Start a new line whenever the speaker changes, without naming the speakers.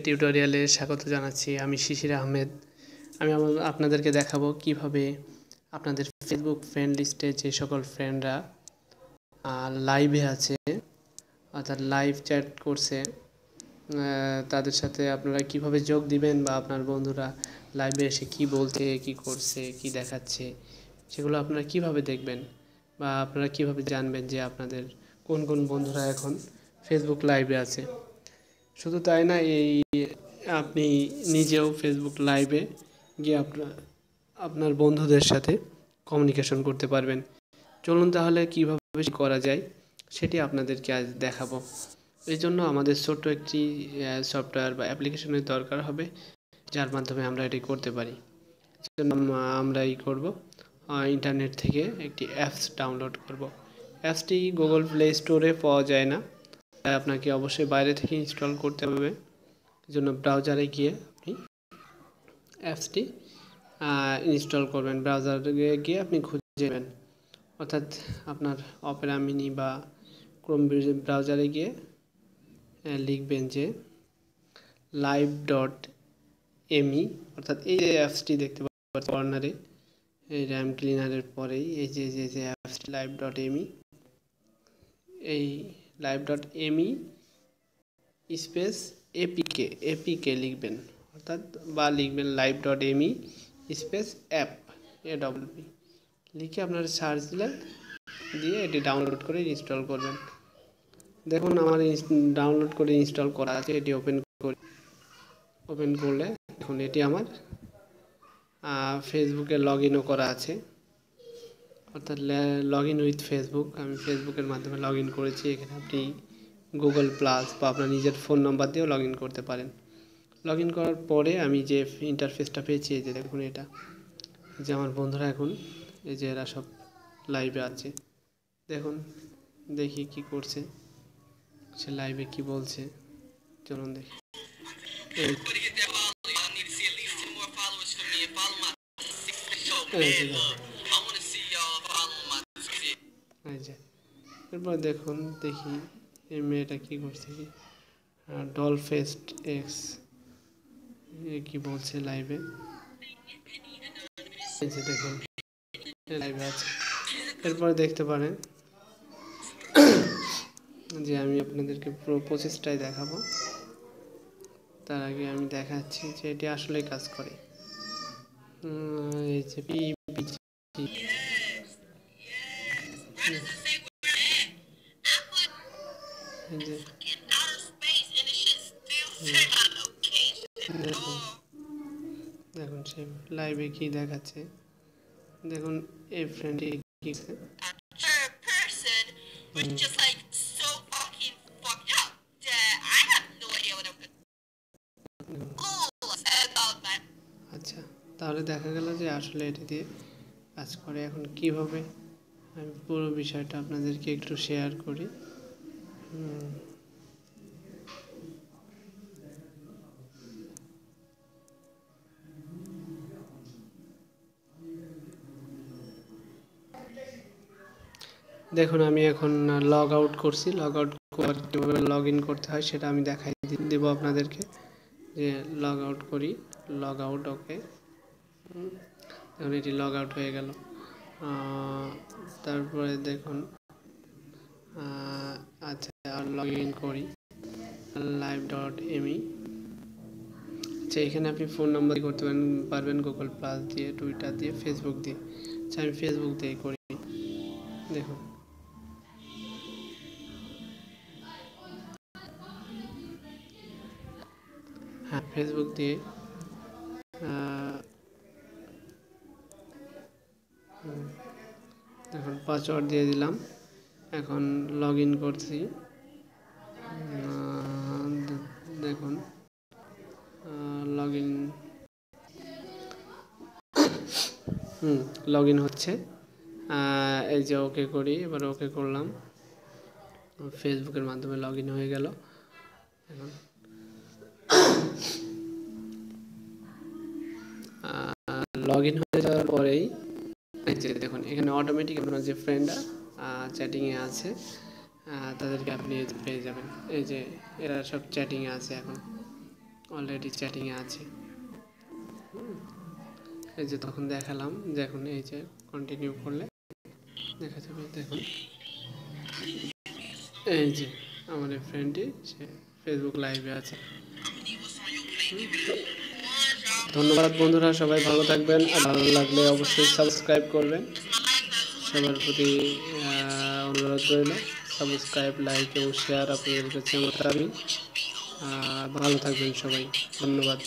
টিউটোরিয়ালে স্বাগত জানাচ্ছি। আমি শিশির আহমেদ। আমি আপনাদেরকে দেখাবো কিভাবে আপনাদের ফেসবুক ফ্রেন্ড লিস্টে যে সকল ফ্রেন্ডরা লাইভে আছে অর্থাৎ লাইভ চ্যাট করছে তাদের সাথে আপনারা কিভাবে যোগ দিবেন বা আপনার বন্ধুরা লাইভে এসে কি বলছে, কি করছে, কি দেখাচ্ছে সেগুলো আপনারা কিভাবে দেখবেন বা আপনারা কিভাবে জানবেন যে আপনাদের কোন কোন বন্ধুরা এখন ফেসবুক লাইভে আছে। শুধু তাই না, আপনি নিজেও ফেসবুক লাইভে গিয়ে আপনার বন্ধুদের সাথে কমিউনিকেশন করতে পারবেন। চলুন তাহলে কীভাবে করা যায় সেটি আপনাদেরকে আজ দেখাবো। এই জন্য আমাদের ছোট্ট একটি সফটওয়্যার বা অ্যাপ্লিকেশনের দরকার হবে, যার মাধ্যমে আমরা এটি করতে পারি। সেজন্য আমরা করব, ইন্টারনেট থেকে একটি অ্যাপস ডাউনলোড করব। অ্যাপসটি গুগল প্লে স্টোরে পাওয়া যায় না, তাই আপনাকে অবশ্যই বাইরে থেকে ইনস্টল করতে হবে। এই জন্য ব্রাউজারে গিয়ে আপনি অ্যাপসটি ইনস্টল করবেন। ব্রাউজারে গিয়ে আপনি খুঁজে নেবেন, অর্থাৎ আপনার অপেরা মিনি বা ক্রোম ব্রাউজারে গিয়ে লিখবেন যে live.me, অর্থাৎ এই যে অ্যাপসটি দেখতে পাচ্ছেন কর্নারে, এই র্যাম ক্লিনারের পরেই এই যে অ্যাপসটি live.me, এই live.me স্পেস এপিকে লিখবেন, অর্থাৎ বা লিখবেন live.me স্পেস অ্যাপ AWP লিখে আপনারা সার্চ দিয়ে এটি ডাউনলোড করে ইনস্টল করবেন। দেখুন আমার ডাউনলোড করে ইনস্টল করা আছে। এটি ওপেন করলে দেখুন এটি আমার ফেসবুকে লগ ইনও করা আছে, অর্থাৎ লগ ইন উইথ ফেসবুক। আমি ফেসবুকের মাধ্যমে লগ ইন করেছি। এখানে আপনি গুগল প্লাস বা আপনার নিজের ফোন নাম্বার দিয়েও লগ ইন করতে পারেন। লগ ইন করার পরে আমি যে ইন্টারফেসটা পেয়েছি, এই যে দেখুন, এটা যে আমার বন্ধুরা এখন এই যে এরা সব লাইভে আছে। দেখুন, দেখি কি করছে, সে লাইভে কি বলছে, চলুন দেখি। এরপর দেখি এই মেয়েটা কি করছে, কি ডলফেস্ট এক্স কি বলছে লাইভে। দেখুন লাইভে আছে। এরপর দেখতে পারেন যে আমি আপনাদেরকে পুরো প্রসেসটাই দেখাবো। তার আগে আমি দেখাচ্ছি যে এটি আসলেই কাজ করে। এই যে দেখুন সে লাইভে কি দেখাচ্ছে। দেখুন এই ফ্রেন্ড আচ্ছা, তাহলে দেখা গেল যে আসলে এটি দিয়ে কাজ করে। এখন কিভাবে আমি পুরো বিষয়টা আপনাদেরকে একটু শেয়ার করি। দেখুন আমি এখন লগ আউট করছি। লগ আউট করে কীভাবে লগ ইন করতে হয় সেটা আমি দেখাই দেবো আপনাদেরকে। যে লগ আউট করি, লগ আউট, ওকে। এখন এটি লগ আউট হয়ে গেল। তারপরে দেখুন আচ্ছা, আর লগ ইন করি live.me। আচ্ছা, এখানে আপনি ফোন নাম্বার করতে পারবেন গুগল প্লাস দিয়ে, টুইটার দিয়ে, ফেসবুক দিয়ে। আচ্ছা, আমি ফেসবুক দিয়ে করি। দেখুন হ্যাঁ, ফেসবুক দিয়ে দেখুন পাসওয়ার্ড দিয়ে দিলাম। এখন লগ ইন করছি। দেখুন লগ ইন লগ ইন হচ্ছে। এই যে ওকে করি, এবার ওকে করলাম। ফেসবুকের মাধ্যমে লগ ইন হয়ে গেল। এখন লগ ইন হয়ে যাওয়ার পরেই এই যে দেখুন এখানে অটোমেটিক আপনার যে ফ্রেন্ডরা চ্যাটিংয়ে আছে তাদেরকে আপনি পেয়ে যাবেন। এই যে এরা সব চ্যাটিংয়ে আছে এখন। অলরেডি চ্যাটিংয়ে আছে। এই যে তখন দেখালাম, দেখুন এই যে কন্টিনিউ করলে দেখা যাবে। দেখুন এই যে আমার এই ফ্রেন্ডটি সে ফেসবুক লাইভে আছে। ধন্যবাদ বন্ধুরা, সবাই ভালো থাকবেন। আর ভালো লাগলে অবশ্যই সাবস্ক্রাইব করবেন। সবার প্রতি অনুরোধ রইল, সাবস্ক্রাইব, লাইক এবং শেয়ার আপনাদের কাছে আমার দাবি। ভালো থাকবেন সবাই, ধন্যবাদ।